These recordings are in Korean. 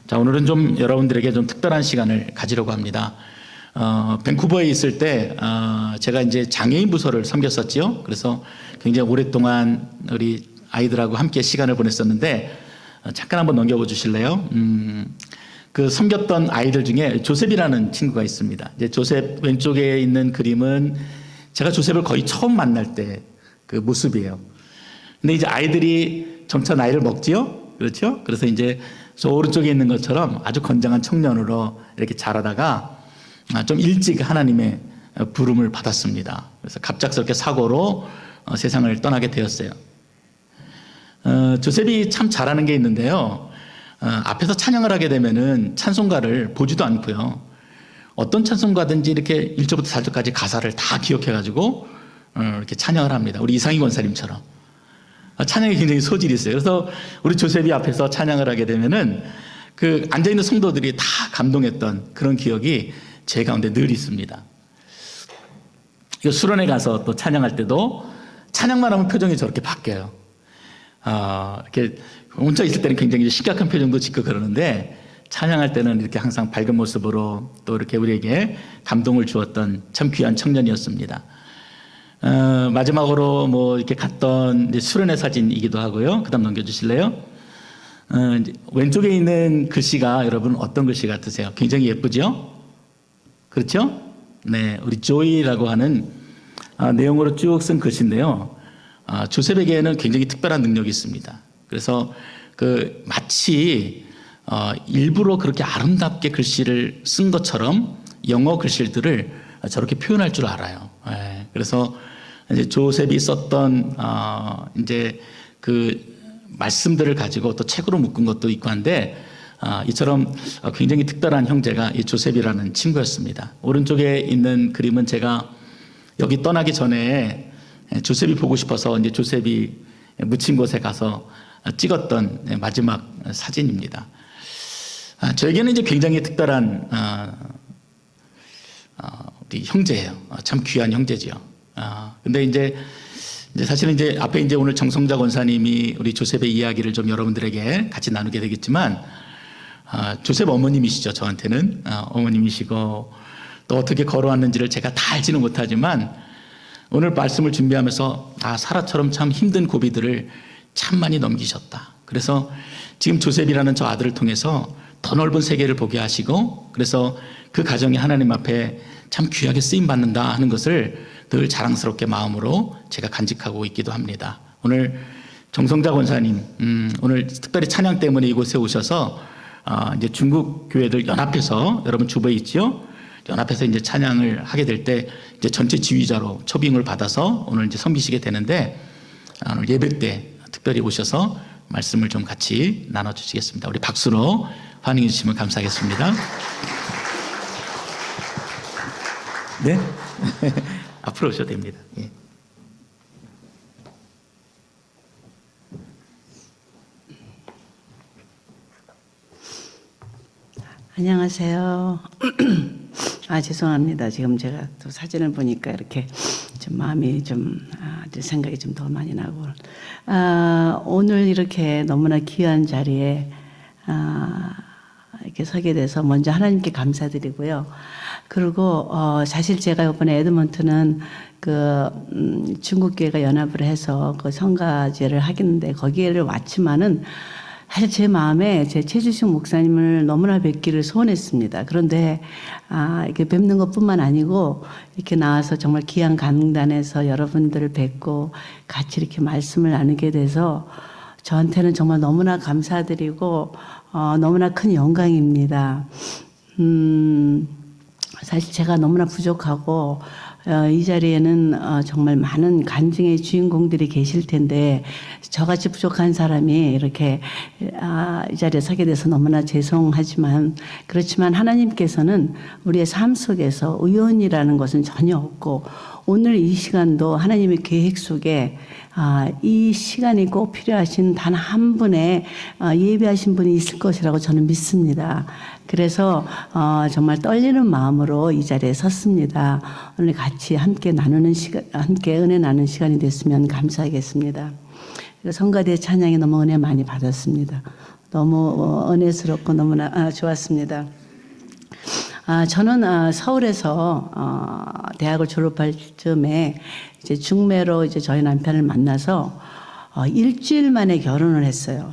자, 오늘은 좀 여러분들에게 좀 특별한 시간을 가지려고 합니다. 밴쿠버에 있을 때 제가 이제 장애인 부서를 섬겼었지요. 그래서 굉장히 오랫동안 우리 아이들하고 함께 시간을 보냈었는데 잠깐 한번 넘겨보 주실래요? 그 섬겼던 아이들 중에 조셉이라는 친구가 있습니다. 이제 조셉 왼쪽에 있는 그림은 제가 조셉을 거의 처음 만날 때 그 모습이에요. 근데 이제 아이들이 점차 나이를 먹지요. 그렇죠? 그래서 이제 저 오른쪽에 있는 것처럼 아주 건장한 청년으로 이렇게 자라다가 좀 일찍 하나님의 부름을 받았습니다. 그래서 갑작스럽게 사고로 세상을 떠나게 되었어요. 조셉이 참 잘하는 게 있는데요. 앞에서 찬양을 하게 되면은 찬송가를 보지도 않고요. 어떤 찬송가든지 이렇게 1절부터 4절까지 가사를 다 기억해가지고 이렇게 찬양을 합니다. 우리 이상희 권사님처럼. 찬양이 굉장히 소질이 있어요. 그래서 우리 조셉이 앞에서 찬양을 하게 되면은 그 앉아있는 성도들이 다 감동했던 그런 기억이 제 가운데 늘 있습니다. 이거 수련회 가서 또 찬양할 때도 찬양만 하면 표정이 저렇게 바뀌어요. 이렇게 혼자 있을 때는 굉장히 심각한 표정도 짓고 그러는데 찬양할 때는 이렇게 항상 밝은 모습으로 또 이렇게 우리에게 감동을 주었던 참 귀한 청년이었습니다. 마지막으로 뭐 이렇게 갔던 이제 수련회 사진이기도 하고요. 그 다음 넘겨주실래요? 왼쪽에 있는 글씨가 여러분 어떤 글씨 같으세요? 굉장히 예쁘죠? 그렇죠? 네, 우리 조이라고 하는 내용으로 쭉 쓴 글씨인데요. 조셉에게는 굉장히 특별한 능력이 있습니다. 그래서 그 마치 일부러 그렇게 아름답게 글씨를 쓴 것처럼 영어 글씨들을 저렇게 표현할 줄 알아요. 네, 그래서 이제 조셉이 썼던 이제 그 말씀들을 가지고 또 책으로 묶은 것도 있고 한데 이처럼 굉장히 특별한 형제가 이 조셉이라는 친구였습니다. 오른쪽에 있는 그림은 제가 여기 떠나기 전에 조셉이 보고 싶어서 이제 조셉이 묻힌 곳에 가서 찍었던 마지막 사진입니다. 저에게는 이제 굉장히 특별한 우리 형제예요. 참 귀한 형제지요. 근데 이제 사실은 이제 앞에 이제 오늘 정성자 권사님이 우리 조셉의 이야기를 좀 여러분들에게 같이 나누게 되겠지만 조셉 어머님이시죠. 저한테는 어머님이시고 또 어떻게 걸어왔는지를 제가 다 알지는 못하지만 오늘 말씀을 준비하면서 사라처럼 참 힘든 고비들을 참 많이 넘기셨다. 그래서 지금 조셉이라는 저 아들을 통해서 더 넓은 세계를 보게 하시고 그래서 그 가정이 하나님 앞에 참 귀하게 쓰임받는다 하는 것을 늘 자랑스럽게 마음으로 제가 간직하고 있기도 합니다. 오늘 정성자 권사님 오늘 특별히 찬양 때문에 이곳에 오셔서 이제 중국 교회들 연합해서 여러분 주부에 있죠? 연합해서 이제 찬양을 하게 될 때 이제 전체 지휘자로 초빙을 받아서 오늘 이제 섬기시게 되는데 오늘 예배 때 특별히 오셔서 말씀을 좀 같이 나눠주시겠습니다. 우리 박수로 환영해 주시면 감사하겠습니다. 네. 앞으로 오셔도 됩니다. 예. 안녕하세요. 죄송합니다. 지금 제가 또 사진을 보니까 이렇게 좀 마음이 좀 생각이 좀 더 많이 나고 오늘 이렇게 너무나 귀한 자리에 이렇게 서게 돼서 먼저 하나님께 감사드리고요. 그리고 사실 제가 이번에 에드먼트는 그 중국 교회가 연합을 해서 그 성가제를 하겠는데 거기에를 왔지만은 사실 제 마음에 제 최주식 목사님을 너무나 뵙기를 소원했습니다. 그런데 이렇게 뵙는 것뿐만 아니고 이렇게 나와서 정말 귀한 강단에서 여러분들을 뵙고 같이 이렇게 말씀을 나누게 돼서 저한테는 정말 너무나 감사드리고 너무나 큰 영광입니다. 사실 제가 너무나 부족하고 이 자리에는 정말 많은 간증의 주인공들이 계실 텐데 저같이 부족한 사람이 이렇게 이 자리에 서게 돼서 너무나 죄송하지만 그렇지만 하나님께서는 우리의 삶 속에서 우연이라는 것은 전혀 없고 오늘 이 시간도 하나님의 계획 속에 이 시간이 꼭 필요하신 단 한 분의 예배하신 분이 있을 것이라고 저는 믿습니다. 그래서 정말 떨리는 마음으로 이 자리에 섰습니다. 오늘 같이 함께 나누는 시간, 함께 은혜 나누는 시간이 됐으면 감사하겠습니다. 성가대 찬양에 너무 은혜 많이 받았습니다. 너무 은혜스럽고 너무나 좋았습니다. 저는 서울에서 대학을 졸업할 즈음에 이제 중매로 이제 저희 남편을 만나서 일주일 만에 결혼을 했어요.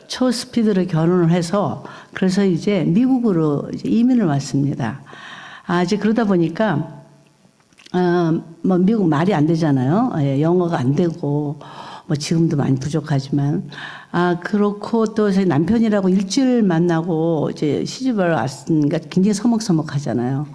초스피드로 결혼을 해서 그래서 이제 미국으로 이제 이민을 왔습니다. 이제 그러다 보니까 뭐 미국 말이 안 되잖아요. 영어가 안 되고 뭐 지금도 많이 부족하지만 그렇고 또 저희 남편이라고 일주일 만나고 이제 시집을 왔으니까 굉장히 서먹서먹하잖아요.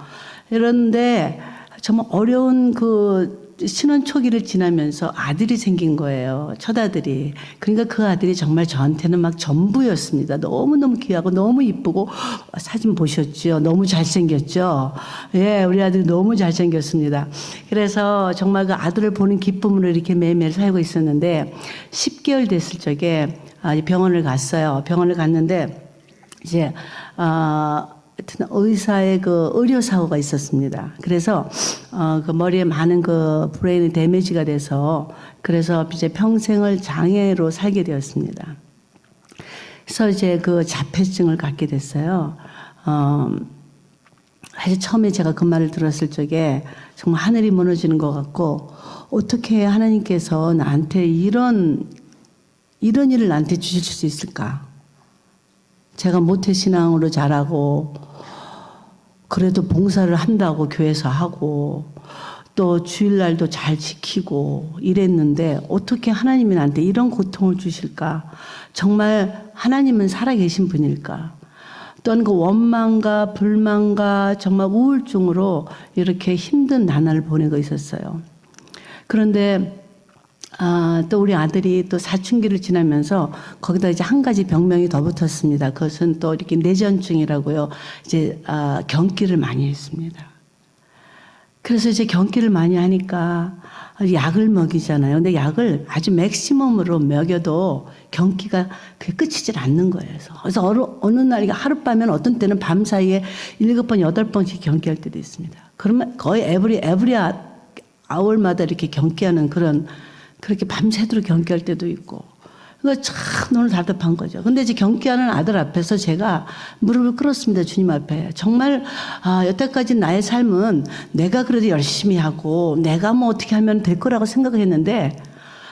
그런데 정말 어려운 그 신혼 초기를 지나면서 아들이 생긴 거예요. 첫아들이. 그러니까 그 아들이 정말 저한테는 막 전부였습니다. 너무너무 귀하고 너무 이쁘고 사진 보셨죠? 너무 잘생겼죠? 예, 우리 아들이 너무 잘생겼습니다. 그래서 정말 그 아들을 보는 기쁨으로 이렇게 매일매일 살고 있었는데 10개월 됐을 적에 병원을 갔어요. 병원을 갔는데 이제 하여튼 의사의 그 의료 사고가 있었습니다. 그래서 그 머리에 많은 그 브레인 데미지가 돼서 그래서 이제 평생을 장애로 살게 되었습니다. 그래서 이제 그 자폐증을 갖게 됐어요. 사실 처음에 제가 그 말을 들었을 적에 정말 하늘이 무너지는 것 같고 어떻게 하나님께서 나한테 이런 일을 나한테 주실 수 있을까? 제가 모태신앙으로 자라고 그래도 봉사를 한다고 교회에서 하고 또 주일날도 잘 지키고 이랬는데 어떻게 하나님이 나한테 이런 고통을 주실까? 정말 하나님은 살아계신 분일까? 또한 그 원망과 불만과 정말 우울증으로 이렇게 힘든 나날을 보내고 있었어요. 그런데 또 우리 아들이 또 사춘기를 지나면서 거기다 이제 한 가지 병명이 더 붙었습니다. 그것은 또 이렇게 뇌전증이라고요. 이제 경기를 많이 했습니다. 그래서 이제 경기를 많이 하니까 약을 먹이잖아요. 근데 약을 아주 맥시멈으로 먹여도 경기가 그게 끝이질 않는 거예요. 그래서 어느 날 하룻밤에는 어떤 때는 밤 사이에 7번, 8번씩 경기할 때도 있습니다. 그러면 거의 에브리 아워마다 이렇게 경기하는 그렇게 밤새도록 경기할 때도 있고. 그러니까 참 너무 답답한 거죠. 근데 이제 경기하는 아들 앞에서 제가 무릎을 꿇었습니다. 주님 앞에. 정말, 여태까지 나의 삶은 내가 그래도 열심히 하고 내가 뭐 어떻게 하면 될 거라고 생각을 했는데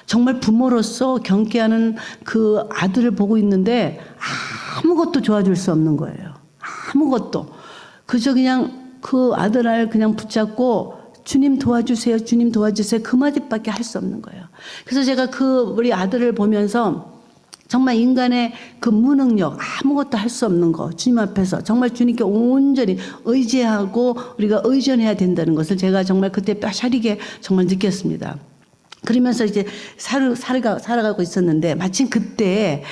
정말 부모로서 경기하는 그 아들을 보고 있는데 아무것도 도와줄 수 없는 거예요. 아무것도. 그저 그냥 그 아들을 그냥 붙잡고 주님 도와주세요. 주님 도와주세요. 그 마디밖에 할 수 없는 거예요. 그래서 제가 우리 아들을 보면서 정말 인간의 그 무능력, 아무것도 할 수 없는 거, 주님 앞에서 정말 주님께 온전히 의지하고 우리가 의존해야 된다는 것을 제가 정말 그때 뼈저리게 정말 느꼈습니다. 그러면서 이제 살아가고 있었는데 마침 그때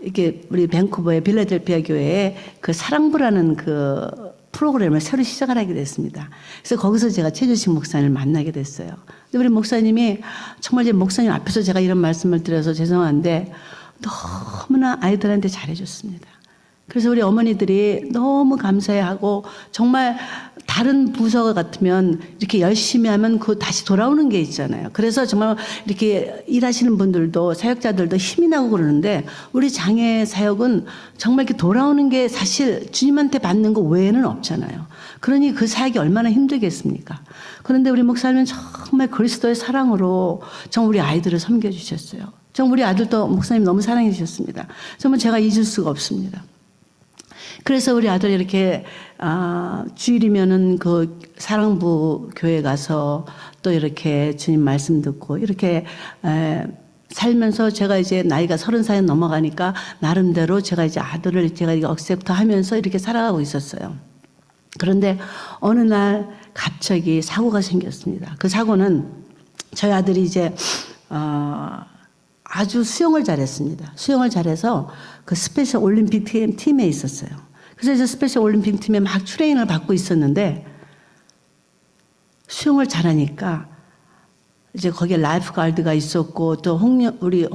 이렇게 우리 밴쿠버의 빌라델피아 교회에 그 사랑부라는 그 프로그램을 새로 시작을 하게 됐습니다. 그래서 거기서 제가 최주식 목사님을 만나게 됐어요. 근데 우리 목사님이 정말 이제 목사님 앞에서 제가 이런 말씀을 드려서 죄송한데 너무나 아이들한테 잘해줬습니다. 그래서 우리 어머니들이 너무 감사해하고 정말 다른 부서 같으면 이렇게 열심히 하면 그 다시 돌아오는 게 있잖아요. 그래서 정말 이렇게 일하시는 분들도 사역자들도 힘이 나고 그러는데 우리 장애 사역은 정말 이렇게 돌아오는 게 사실 주님한테 받는 거 외에는 없잖아요. 그러니 그 사역이 얼마나 힘들겠습니까? 그런데 우리 목사님은 정말 그리스도의 사랑으로 정말 우리 아이들을 섬겨주셨어요. 정말 우리 아들도 목사님 너무 사랑해 주셨습니다. 정말 제가 잊을 수가 없습니다. 그래서 우리 아들이 이렇게 주일이면은 그 사랑부 교회 가서 또 이렇게 주님 말씀 듣고 이렇게 살면서 제가 이제 나이가 30살 넘어가니까 나름대로 제가 이제 아들을 제가 억셉트 하면서 이렇게 살아가고 있었어요. 그런데 어느 날 갑자기 사고가 생겼습니다. 그 사고는 저희 아들이 이제 아주 수영을 잘했습니다. 수영을 잘해서 그 스페셜 올림픽 팀에 있었어요. 그래서 이제 스페셜 올림픽 팀에 막 트레이닝을 받고 있었는데 수영을 잘하니까 이제 거기에 라이프 가드가 있었고 또 우리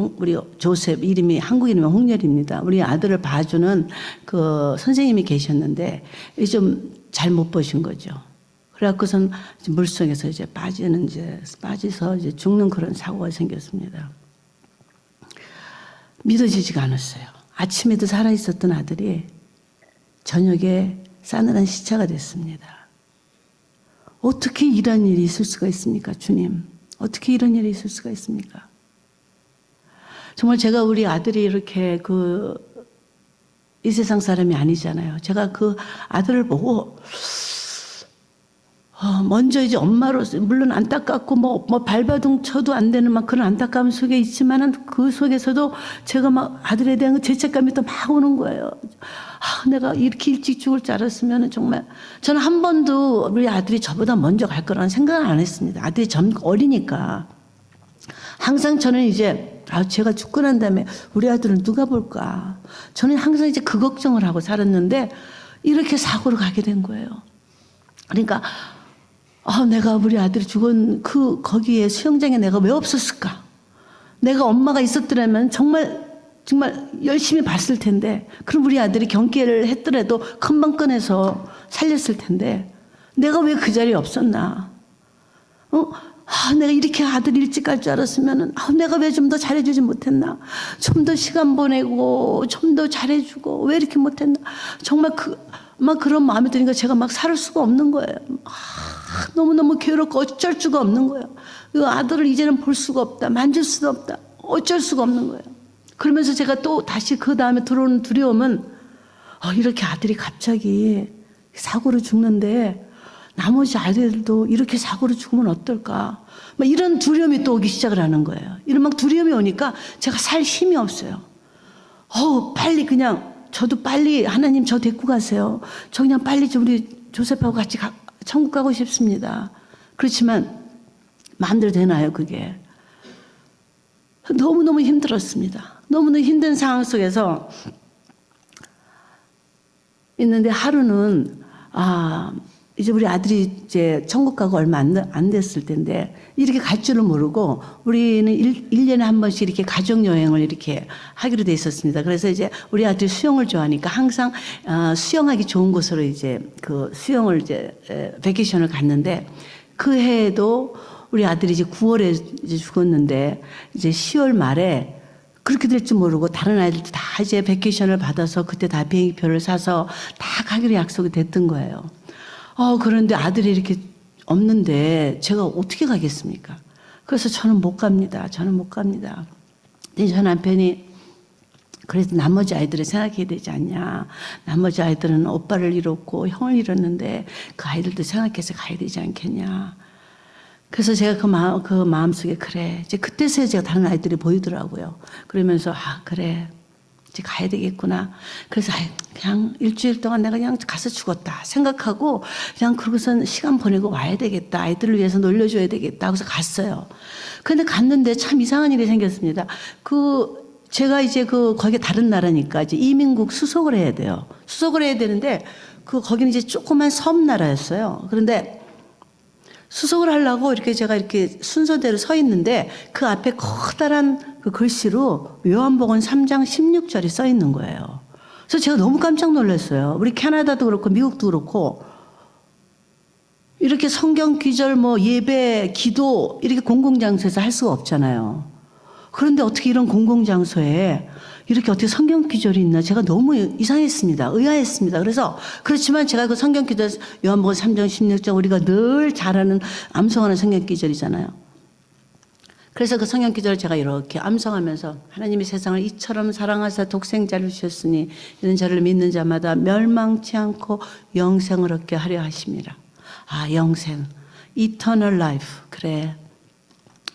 조셉 이름이 한국 이름이 홍렬입니다. 우리 아들을 봐주는 그 선생님이 계셨는데 좀 잘 못 보신 거죠. 그래갖고선 물속에서 이제 빠져서 이제 죽는 그런 사고가 생겼습니다. 믿어지지가 않았어요. 아침에도 살아있었던 아들이 저녁에 싸늘한 시체가 됐습니다. 어떻게 이런 일이 있을 수가 있습니까, 주님? 어떻게 이런 일이 있을 수가 있습니까? 정말 제가 우리 아들이 이렇게 이 세상 사람이 아니잖아요. 제가 그 아들을 보고 먼저 이제 엄마로서 물론 안타깝고 뭐 발바둥 쳐도 안 되는 막 그런 안타까움 속에 있지만은 그 속에서도 제가 막 아들에 대한 죄책감이 또 막 오는 거예요. 내가 이렇게 일찍 죽을 줄 알았으면 정말 저는 한 번도 우리 아들이 저보다 먼저 갈 거라는 생각을 안 했습니다. 아들이 어리니까 항상 저는 이제 제가 죽고 난 다음에 우리 아들은 누가 볼까? 저는 항상 이제 그 걱정을 하고 살았는데 이렇게 사고를 가게 된 거예요. 그러니까 내가 우리 아들이 죽은 거기에 수영장에 내가 왜 없었을까? 내가 엄마가 있었더라면 정말 열심히 봤을 텐데, 그럼 우리 아들이 경계를 했더라도 금방 꺼내서 살렸을 텐데, 내가 왜 그 자리에 없었나? 내가 이렇게 아들 일찍 갈 줄 알았으면, 내가 왜 좀 더 잘해주지 못했나? 좀 더 시간 보내고, 좀 더 잘해주고, 왜 이렇게 못했나? 정말 막 그런 마음이 드니까 제가 막 살 수가 없는 거예요. 너무너무 괴롭고 어쩔 수가 없는 거예요. 그 아들을 이제는 볼 수가 없다. 만질 수도 없다. 어쩔 수가 없는 거예요. 그러면서 제가 또 다시 그 다음에 들어오는 두려움은 이렇게 아들이 갑자기 사고로 죽는데 나머지 아이들도 이렇게 사고로 죽으면 어떨까? 막 이런 두려움이 또 오기 시작을 하는 거예요. 이런 막 두려움이 오니까 제가 살 힘이 없어요. 빨리 저도 빨리 하나님 저 데리고 가세요. 저 그냥 빨리 우리 조셉하고 같이 천국 가고 싶습니다. 그렇지만 마음대로 되나요, 그게? 너무너무 힘들었습니다. 너무너무 힘든 상황 속에서 있는데 하루는 이제 우리 아들이 이제 천국 가고 얼마 안 됐을 텐데 이렇게 갈 줄을 모르고 우리는 1년에 한 번씩 이렇게 가족여행을 이렇게 하기로 돼 있었습니다. 그래서 이제 우리 아들이 수영을 좋아하니까 항상 수영하기 좋은 곳으로 이제 그 수영을 이제 베케이션을 갔는데 그 해에도 우리 아들이 이제 9월에 이제 죽었는데 이제 10월 말에 그렇게 될 줄 모르고 다른 아이들도 다 이제 베케이션을 받아서 그때 다 비행기표를 사서 다 가기로 약속이 됐던 거예요. 그런데 아들이 이렇게 없는데 제가 어떻게 가겠습니까? 그래서 저는 못 갑니다. 근데 저 남편이 그래도 나머지 아이들을 생각해야 되지 않냐. 나머지 아이들은 오빠를 잃었고 형을 잃었는데 그 아이들도 생각해서 가야 되지 않겠냐. 그래서 제가 그 마음속에 그래. 이제 그때서야 제가 다른 아이들이 보이더라고요. 그러면서 그래. 이제 가야 되겠구나. 그래서 그냥 일주일 동안 내가 그냥 가서 죽었다 생각하고 그냥 그러고선 시간 보내고 와야 되겠다. 아이들을 위해서 놀려줘야 되겠다. 그래서 갔어요. 근데 갔는데 참 이상한 일이 생겼습니다. 제가 이제 거기 다른 나라니까 이제 이민국 수속을 해야 돼요. 수속을 해야 되는데 거기는 이제 조그만 섬 나라였어요. 그런데 수속을 하려고 제가 이렇게 순서대로 서 있는데 그 앞에 커다란 그 글씨로 요한복음 3장 16절이 써 있는 거예요. 그래서 제가 너무 깜짝 놀랐어요. 우리 캐나다도 그렇고 미국도 그렇고 이렇게 성경 기절 예배, 기도 이렇게 공공장소에서 할 수가 없잖아요. 그런데 어떻게 이런 공공장소에 이렇게 어떻게 성경 기절이 있나 제가 너무 이상했습니다. 의아했습니다. 그렇지만 제가 그 성경 기절 요한복음 3장 16절 우리가 늘 잘하는 암송하는 성경 기절이잖아요. 그래서 그 성경 기절을 제가 이렇게 암송하면서 하나님이 세상을 이처럼 사랑하사 독생자를 주셨으니 이는 저를 믿는 자마다 멸망치 않고 영생을 얻게 하려 하심이라. 영생, eternal life. 그래,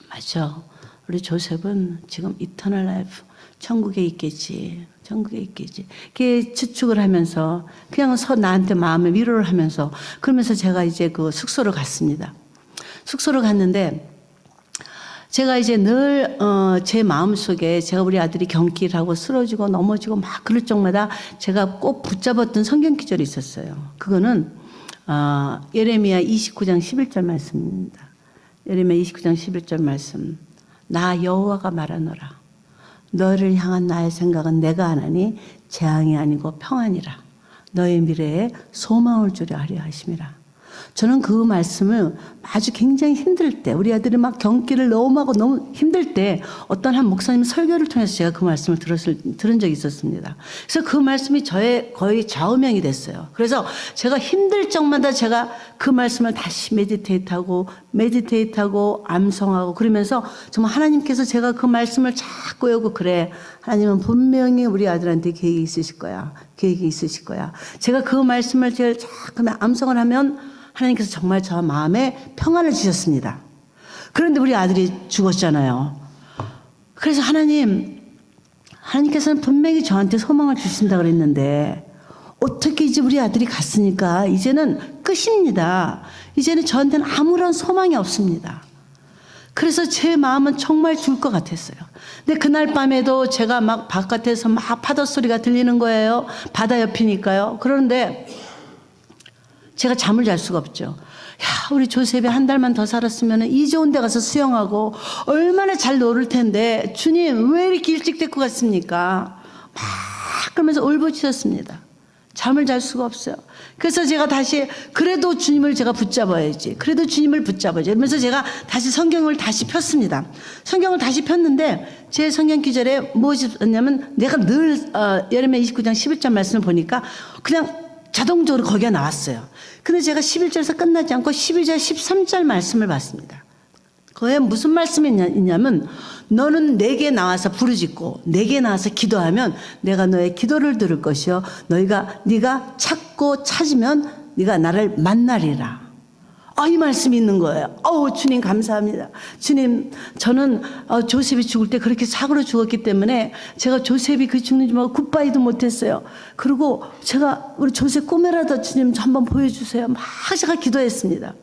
맞아. 우리 조셉은 지금 eternal life. 천국에 있겠지. 이렇게 추측을 하면서 그냥 나한테 마음의 위로를 하면서 그러면서 제가 이제 그 숙소로 갔습니다. 숙소로 갔는데 제가 이제 늘 제 마음속에 제가 우리 아들이 경기를 하고 쓰러지고 넘어지고 막 그럴 적마다 제가 꼭 붙잡았던 성경 기절이 있었어요. 그거는 예레미야 29장 11절 말씀입니다. 예레미야 29장 11절 말씀. 나 여호와가 말하노라. 너를 향한 나의 생각은 내가 하나니 재앙이 아니고 평안이라. 너의 미래에 소망을 주려 하려 하심이라. 저는 그 말씀을 아주 굉장히 힘들 때, 우리 아들이 막 경기를 너무 하고 너무 힘들 때 어떤 한 목사님 설교를 통해서 제가 그 말씀을 들은 적이 있었습니다. 그래서 그 말씀이 저의 거의 좌우명이 됐어요. 그래서 제가 힘들 적마다 제가 그 말씀을 다시 메디테이트하고 암송하고 그러면서 정말 하나님께서 제가 그 말씀을 자꾸 외우고, 그래, 하나님은 분명히 우리 아들한테 계획이 있으실 거야. 계획이 있으실 거야. 제가 그 말씀을 제가 자꾸 암송을 하면 하나님께서 정말 저 마음에 평안을 주셨습니다. 그런데 우리 아들이 죽었잖아요. 그래서 하나님께서는 분명히 저한테 소망을 주신다 그랬는데 어떻게 이제 우리 아들이 갔으니까 이제는 끝입니다. 이제는 저한테는 아무런 소망이 없습니다. 그래서 제 마음은 정말 죽을 것 같았어요. 근데 그날 밤에도 제가 막 바깥에서 막 파도 소리가 들리는 거예요. 바다 옆이니까요. 그런데 제가 잠을 잘 수가 없죠. 야, 우리 조셉이 한 달만 더 살았으면 이 좋은 데 가서 수영하고 얼마나 잘 놀을 텐데 주님 왜 이렇게 일찍 데리고 갔습니까? 막 그러면서 울부짖었습니다. 잠을 잘 수가 없어요. 그래서 제가 다시 그래도 주님을 제가 붙잡아야지. 그래도 주님을 붙잡아야지. 그러면서 제가 다시 성경을 다시 폈습니다. 성경을 다시 폈는데 제 성경 기절에 무엇이 있었냐면 내가 늘 예레미야 29장 11절 말씀을 보니까 그냥 자동적으로 거기가 나왔어요. 근데 제가 11절에서 끝나지 않고 12절 13절 말씀을 봤습니다. 거기에 무슨 말씀이 있냐면 너는 내게 나와서 부르짖고 내게 나와서 기도하면 내가 너의 기도를 들을 것이요 네가 찾고 찾으면 네가 나를 만나리라. 이 말씀이 있는 거예요. 주님 감사합니다. 주님, 저는 조셉이 죽을 때 그렇게 사고로 죽었기 때문에 제가 조셉이 그 죽는 줄 알고 굿바이도 못했어요. 그리고 제가 우리 조셉 꿈에라도 주님 한번 보여주세요. 막 제가 기도했습니다.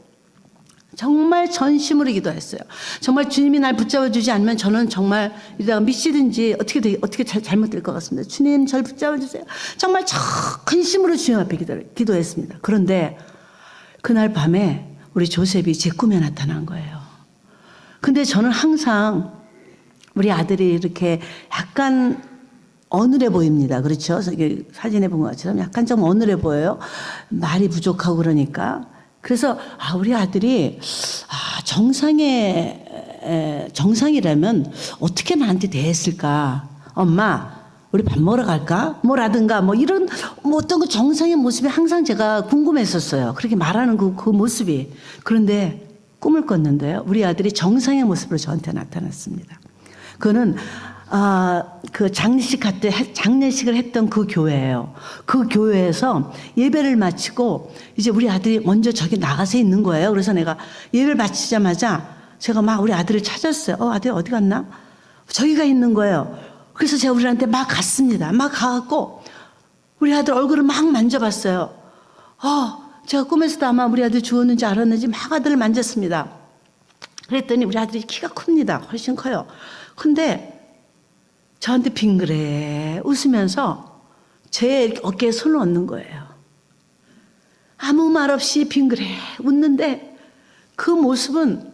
정말 전심으로 기도했어요. 정말 주님이 날 붙잡아주지 않으면 저는 정말 이러다가 미치든지 어떻게 잘못될 것 같습니다. 주님 저를 붙잡아주세요. 정말 전심으로 주님 앞에 기도했습니다. 그런데 그날 밤에 우리 조셉이 제 꿈에 나타난 거예요. 근데 저는 항상 우리 아들이 이렇게 약간 어눌해 보입니다. 그렇죠? 사진에 본 것처럼 약간 좀 어눌해 보여요. 말이 부족하고 그러니까. 그래서 우리 아들이 정상이라면 어떻게 나한테 대했을까? 엄마 우리 밥 먹으러 갈까? 뭐라든가 이런 어떤 그 정상의 모습이 항상 제가 궁금했었어요. 그렇게 말하는 그 모습이. 그런데 꿈을 꿨는데요. 우리 아들이 정상의 모습으로 저한테 나타났습니다. 그거는 그 장례식을 했던 그 교회예요. 그 교회에서 예배를 마치고 이제 우리 아들이 먼저 저기 나가서 있는 거예요. 그래서 내가 예배를 마치자마자 제가 막 우리 아들을 찾았어요. 아들 어디 갔나? 저기가 있는 거예요. 그래서 제가 우리 아들한테 막 갔습니다. 막 가갖고 우리 아들 얼굴을 막 만져봤어요. 제가 꿈에서도 아마 우리 아들이 죽었는지 알았는지 막 아들을 만졌습니다. 그랬더니 우리 아들이 키가 큽니다. 훨씬 커요. 근데 저한테 빙그레 웃으면서 제 어깨에 손을 얹는 거예요. 아무 말 없이 빙그레 웃는데 그 모습은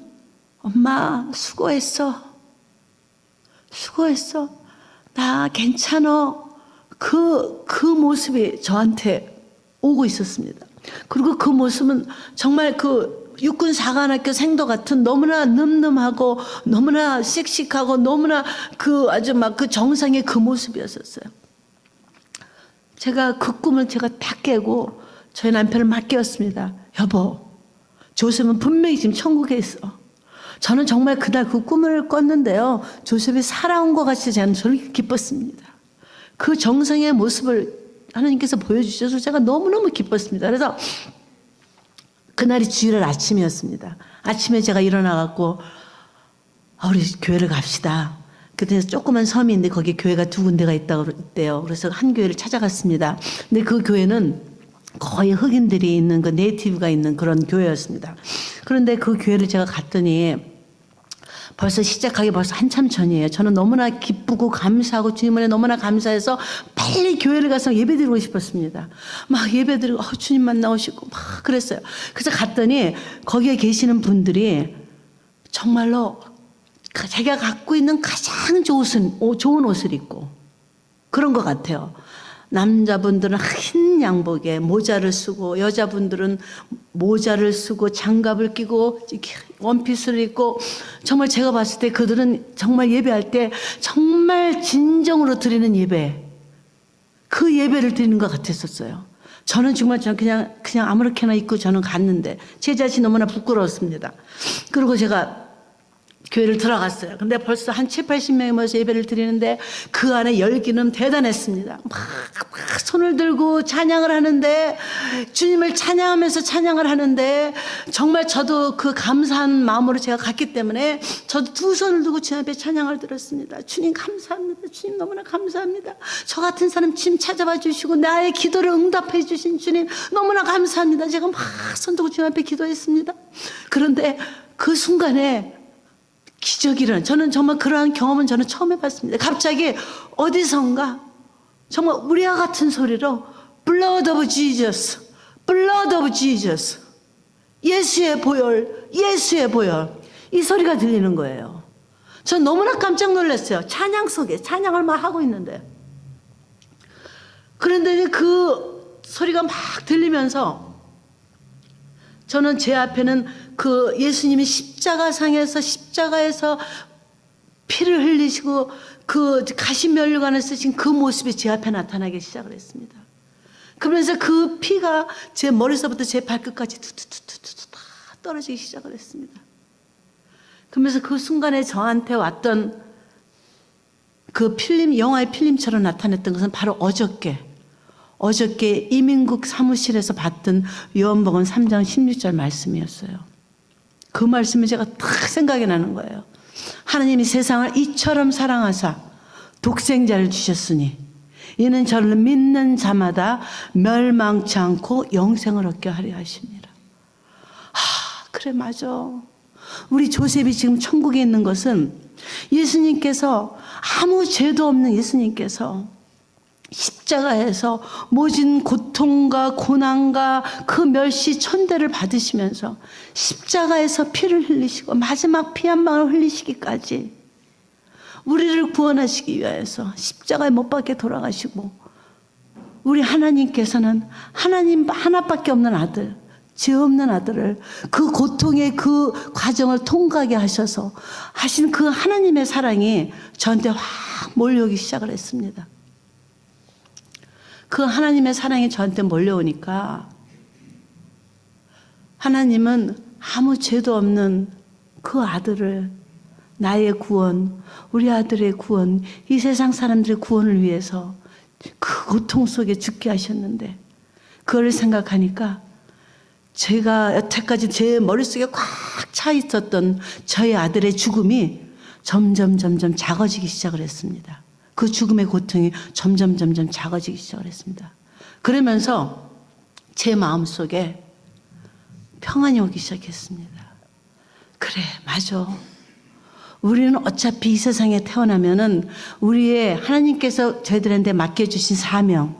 엄마 수고했어. 나 괜찮아. 그 모습이 저한테 오고 있었습니다. 그리고 그 모습은 정말 그 육군 사관학교 생도 같은 너무나 늠름하고 너무나 씩씩하고 너무나 아주 막 그 정상의 그 모습이었었어요. 제가 그 꿈을 제가 딱 깨고 저희 남편을 막 깨웠습니다. 여보, 조셉은 분명히 지금 천국에 있어. 저는 정말 그날 그 꿈을 꿨는데요. 조셉이 살아온 것 같이 저는 저렇게 기뻤습니다. 그 정상의 모습을 하나님께서 보여주셔서 제가 너무너무 기뻤습니다. 그래서 그날이 주일날 아침이었습니다. 아침에 제가 일어나갖고 우리 교회를 갑시다. 그때 조그만 섬이 있는데 거기 교회가 2군데가 있대요. 그래서 한 교회를 찾아갔습니다. 근데 그 교회는 거의 흑인들이 있는 그 네이티브가 있는 그런 교회였습니다. 그런데 그 교회를 제가 갔더니 시작하기 벌써 한참 전이에요. 저는 너무나 기쁘고 감사하고 주님을 너무나 감사해서 빨리 교회를 가서 예배드리고 싶었습니다. 막 예배드리고 주님 만나고 막 그랬어요. 그래서 갔더니 거기에 계시는 분들이 정말로 자기가 갖고 있는 가장 좋은 옷을 입고 그런 것 같아요. 남자분들은 흰 양복에 모자를 쓰고 여자분들은 모자를 쓰고 장갑을 끼고 원피스를 입고 정말 제가 봤을 때 그들은 정말 예배할 때 정말 진정으로 드리는 예배, 그 예배를 드리는 것 같았었어요. 저는 정말 그냥 아무렇게나 입고 저는 갔는데 제 자신이 너무나 부끄러웠습니다. 그리고 제가 교회를 들어갔어요. 근데 벌써 한 7, 80명이 모여서 예배를 드리는데 그 안에 열기는 대단했습니다. 막 손을 들고 찬양을 하는데, 주님을 찬양하면서 찬양을 하는데, 정말 저도 그 감사한 마음으로 제가 갔기 때문에 저도 두 손을 들고 주님 앞에 찬양을 드렸습니다. 주님 감사합니다. 주님 너무나 감사합니다. 저 같은 사람 주님 찾아봐 주시고 나의 기도를 응답해 주신 주님 너무나 감사합니다. 제가 막 손 들고 주님 앞에 기도했습니다. 그런데 그 순간에 기적이 일어나. 저는 정말 그러한 경험은 저는 처음 해봤습니다. 갑자기 어디선가 정말 우리와 같은 소리로 Blood of Jesus, Blood of Jesus, 예수의 보혈, 예수의 보혈, 이 소리가 들리는 거예요. 전 너무나 깜짝 놀랐어요. 찬양 속에 찬양을 막 하고 있는데, 그런데 그 소리가 막 들리면서 저는 제 앞에는 그 예수님이 십자가에서 피를 흘리시고 그 가시면류관을 쓰신 그 모습이 제 앞에 나타나기 시작을 했습니다. 그러면서 그 피가 제 머리서부터 제 발끝까지 투투투투투 다 떨어지기 시작을 했습니다. 그러면서 그 순간에 저한테 왔던 그 필름, 영화의 필름처럼 나타났던 것은 바로 어저께 이민국 사무실에서 봤던 요한복음 3장 16절 말씀이었어요. 그 말씀이 제가 딱 생각이 나는 거예요. 하나님이 세상을 이처럼 사랑하사 독생자를 주셨으니 이는 저를 믿는 자마다 멸망치 않고 영생을 얻게 하려 하십니다. 그래 맞아. 우리 조셉이 지금 천국에 있는 것은 예수님께서, 아무 죄도 없는 예수님께서 십자가에서 모진 고통과 고난과 그 멸시 천대를 받으시면서 십자가에서 피를 흘리시고 마지막 피 한 방울 흘리시기까지 우리를 구원하시기 위해서 십자가에 못 박혀 돌아가시고, 우리 하나님께서는 하나님 하나밖에 없는 아들, 죄 없는 아들을 그 고통의 그 과정을 통과하게 하셔서 하신 그 하나님의 사랑이 저한테 확 몰려오기 시작을 했습니다. 그 하나님의 사랑이 저한테 몰려오니까 하나님은 아무 죄도 없는 그 아들을 나의 구원, 우리 아들의 구원, 이 세상 사람들의 구원을 위해서 그 고통 속에 죽게 하셨는데, 그걸 생각하니까 제가 여태까지 제 머릿속에 꽉 차 있었던 저의 아들의 죽음이 점점 작아지기 시작을 했습니다. 그 죽음의 고통이 점점 작아지기 시작을 했습니다. 그러면서 제 마음속에 평안이 오기 시작했습니다. 그래, 맞아. 우리는 어차피 이 세상에 태어나면은 우리의 하나님께서 저희들한테 맡겨주신 사명,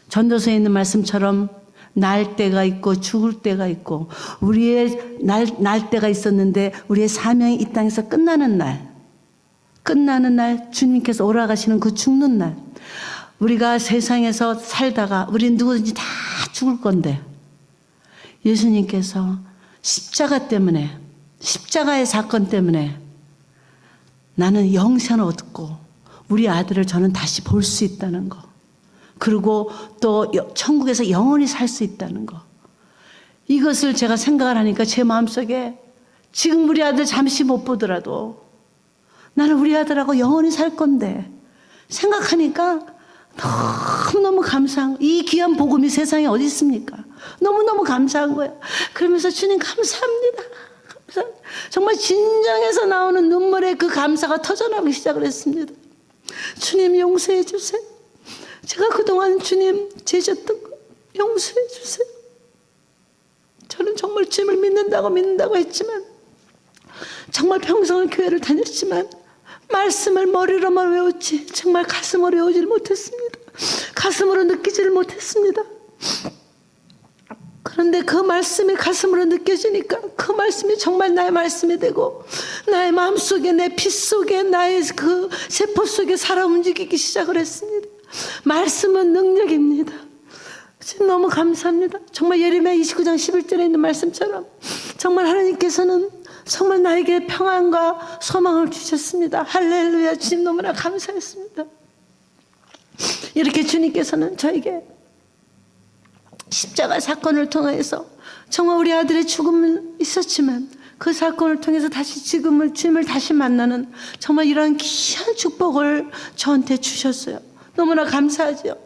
전도서에 있는 말씀처럼 날 때가 있고 죽을 때가 있고, 우리의 날 때가 있었는데 우리의 사명이 이 땅에서 끝나는 날, 주님께서 오라가시는 그 죽는 날, 우리가 세상에서 살다가 우리는 누구든지 다 죽을 건데 예수님께서 십자가 때문에, 십자가의 사건 때문에 나는 영생을 얻고 우리 아들을 저는 다시 볼 수 있다는 거, 그리고 또 천국에서 영원히 살 수 있다는 거, 이것을 제가 생각을 하니까 제 마음속에 지금 우리 아들 잠시 못 보더라도 나는 우리 아들하고 영원히 살 건데 생각하니까 너무너무 감사한, 이 귀한 복음이 세상에 어디 있습니까? 너무너무 감사한 거예요. 그러면서 주님 감사합니다. 정말 진정에서 나오는 눈물의 그 감사가 터져나오기 시작을 했습니다. 주님 용서해 주세요. 제가 그동안 주님 죄졌던 거 용서해 주세요. 저는 정말 주님을 믿는다고 했지만, 정말 평생을 교회를 다녔지만 말씀을 머리로만 외웠지 정말 가슴으로 외우지를 못했습니다. 가슴으로 느끼지를 못했습니다. 그런데 그 말씀이 가슴으로 느껴지니까 그 말씀이 정말 나의 말씀이 되고 나의 마음속에, 내 피 속에, 나의 그 세포 속에 살아 움직이기 시작을 했습니다. 말씀은 능력입니다. 주님 너무 감사합니다. 정말 예레미야 29장 11절에 있는 말씀처럼 정말 하나님께서는 정말 나에게 평안과 소망을 주셨습니다. 할렐루야. 주님 너무나 감사했습니다. 이렇게 주님께서는 저에게 십자가 사건을 통해서 정말 우리 아들의 죽음은 있었지만 그 사건을 통해서 다시 주님을 다시 만나는 정말 이런 귀한 축복을 저한테 주셨어요. 너무나 감사하죠.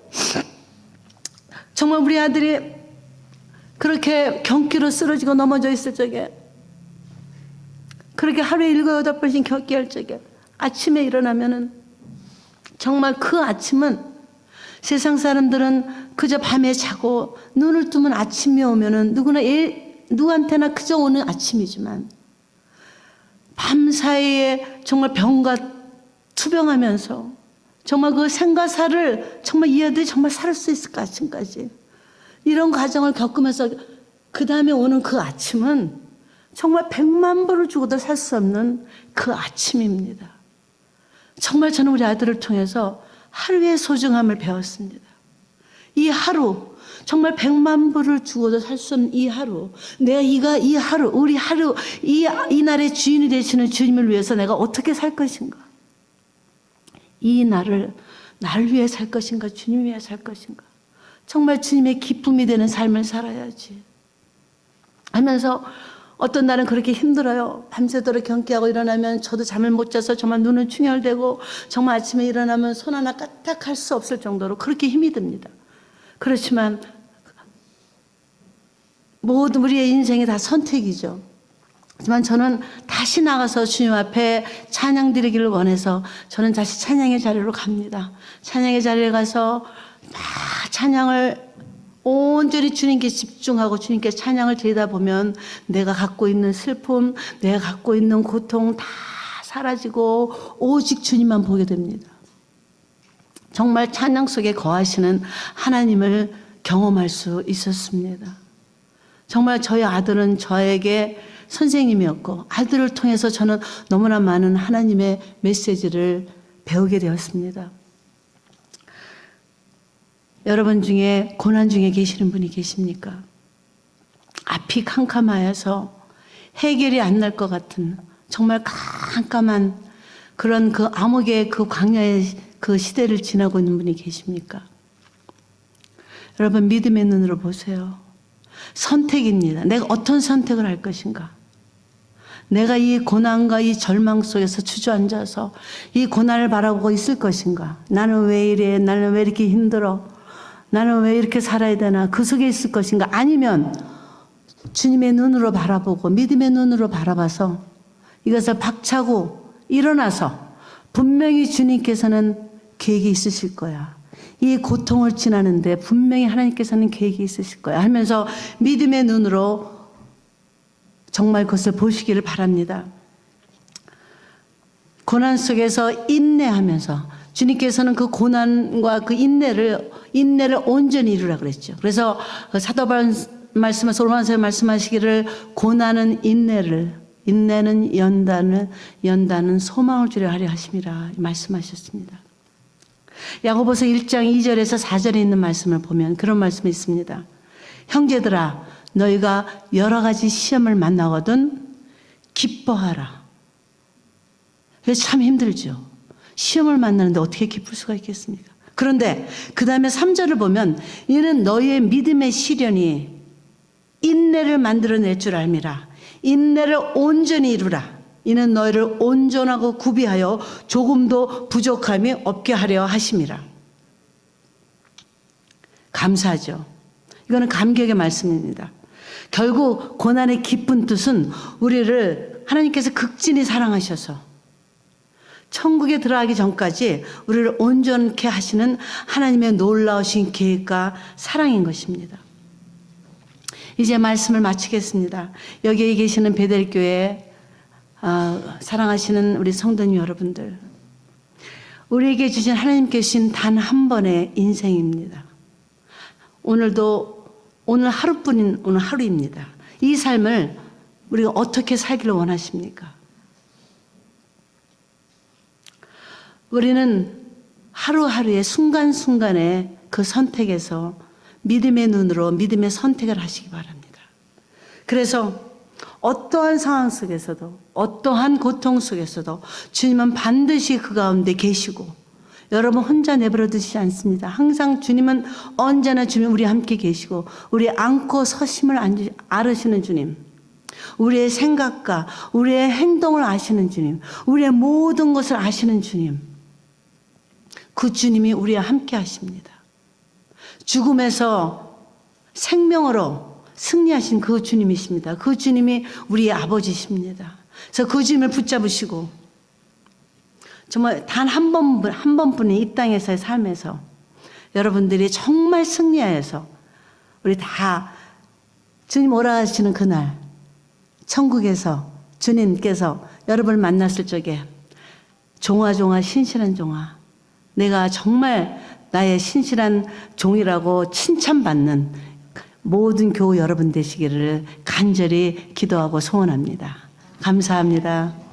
정말 우리 아들이 그렇게 경기로 쓰러지고 넘어져 있을 적에 그렇게 하루에 7, 8번씩 경기할 적에 아침에 일어나면은 정말 그 아침은 세상 사람들은 그저 밤에 자고 눈을 뜨면 아침이 오면은 누구한테나 그저 오는 아침이지만 밤사이에 정말 병과 투병하면서 정말 그 생과 사를 정말 이 아들이 정말 살 수 있을까 아침까지 이런 과정을 겪으면서 그 다음에 오는 그 아침은 정말 100만 불을 주고도 살 수 없는 그 아침입니다. 정말 저는 우리 아들을 통해서 하루의 소중함을 배웠습니다. 이 하루 정말 100만 불을 주고도 살 수 없는 이 하루 내가 이 하루 우리 하루 이 날의 주인이 되시는 주님을 위해서 내가 어떻게 살 것인가 이 날을 나를 위해 살 것인가 주님 위해 살 것인가 정말 주님의 기쁨이 되는 삶을 살아야지 하면서 어떤 날은 그렇게 힘들어요. 밤새도록 경기하고 일어나면 저도 잠을 못 자서 정말 눈은 충혈되고 정말 아침에 일어나면 손 하나 까딱할 수 없을 정도로 그렇게 힘이 듭니다. 그렇지만 모든 우리의 인생이 다 선택이죠. 하지만 저는 다시 나가서 주님 앞에 찬양 드리기를 원해서 저는 다시 찬양의 자리로 갑니다. 찬양의 자리에 가서 막 찬양을 온전히 주님께 집중하고 주님께 찬양을 드리다 보면 내가 갖고 있는 슬픔, 내가 갖고 있는 고통 다 사라지고 오직 주님만 보게 됩니다. 정말 찬양 속에 거하시는 하나님을 경험할 수 있었습니다. 정말 저희 아들은 저에게 선생님이었고 아들을 통해서 저는 너무나 많은 하나님의 메시지를 배우게 되었습니다. 여러분 중에 고난 중에 계시는 분이 계십니까? 앞이 캄캄하여서 해결이 안 날 것 같은 정말 깜깜한 그런 그 암흑의 그 광야의 그 시대를 지나고 있는 분이 계십니까? 여러분 믿음의 눈으로 보세요. 선택입니다. 내가 어떤 선택을 할 것인가? 내가 이 고난과 이 절망 속에서 주저앉아서 이 고난을 바라보고 있을 것인가? 나는 왜 이래? 나는 왜 이렇게 힘들어? 나는 왜 이렇게 살아야 되나? 그 속에 있을 것인가? 아니면 주님의 눈으로 바라보고 믿음의 눈으로 바라봐서 이것을 박차고 일어나서 분명히 주님께서는 계획이 있으실 거야. 이 고통을 지나는데 분명히 하나님께서는 계획이 있으실 거야 하면서 믿음의 눈으로 정말 그것을 보시기를 바랍니다. 고난 속에서 인내하면서 주님께서는 그 고난과 그 인내를 온전히 이루라 그랬죠. 그래서 사도 바울 말씀에서 로마서에 말씀하시기를 고난은 인내를 인내는 연단은 소망을 주려 하려 하심이라 말씀하셨습니다. 야고보서 1장 2절에서 4절에 있는 말씀을 보면 그런 말씀이 있습니다. 형제들아 너희가 여러 가지 시험을 만나거든 기뻐하라. 참 힘들죠. 시험을 만나는데 어떻게 기쁠 수가 있겠습니까? 그런데 그 다음에 3절을 보면 이는 너희의 믿음의 시련이 인내를 만들어낼 줄 알미라. 인내를 온전히 이루라. 이는 너희를 온전하고 구비하여 조금도 부족함이 없게 하려 하심이라. 감사하죠. 이거는 감격의 말씀입니다. 결국 고난의 깊은 뜻은 우리를 하나님께서 극진히 사랑하셔서 천국에 들어가기 전까지 우리를 온전케 하시는 하나님의 놀라우신 계획과 사랑인 것입니다. 이제 말씀을 마치겠습니다. 여기에 계시는 베델교회 사랑하시는 우리 성도님 여러분들, 우리에게 주신 하나님께 주신 단 한 번의 인생입니다. 오늘 하루뿐인 오늘 하루입니다. 이 삶을 우리가 어떻게 살기를 원하십니까? 우리는 하루하루의 순간순간의 그 선택에서 믿음의 눈으로 믿음의 선택을 하시기 바랍니다. 그래서 어떠한 상황 속에서도 어떠한 고통 속에서도 주님은 반드시 그 가운데 계시고 여러분 혼자 내버려 두시지 않습니다. 항상 주님은 언제나 주님 우리 함께 계시고 우리 안고 서심을 아르시는 주님, 우리의 생각과 우리의 행동을 아시는 주님, 우리의 모든 것을 아시는 주님, 그 주님이 우리와 함께 하십니다. 죽음에서 생명으로 승리하신 그 주님이십니다. 그 주님이 우리의 아버지십니다. 그래서 그 주님을 붙잡으시고 정말 단 한 번뿐인 이 땅에서의 삶에서 여러분들이 정말 승리하여서 우리 다 주님 오라 하시는 그날 천국에서 주님께서 여러분을 만났을 적에 종아 신실한 종아, 내가 정말 나의 신실한 종이라고 칭찬받는 모든 교우 여러분 되시기를 간절히 기도하고 소원합니다. 감사합니다.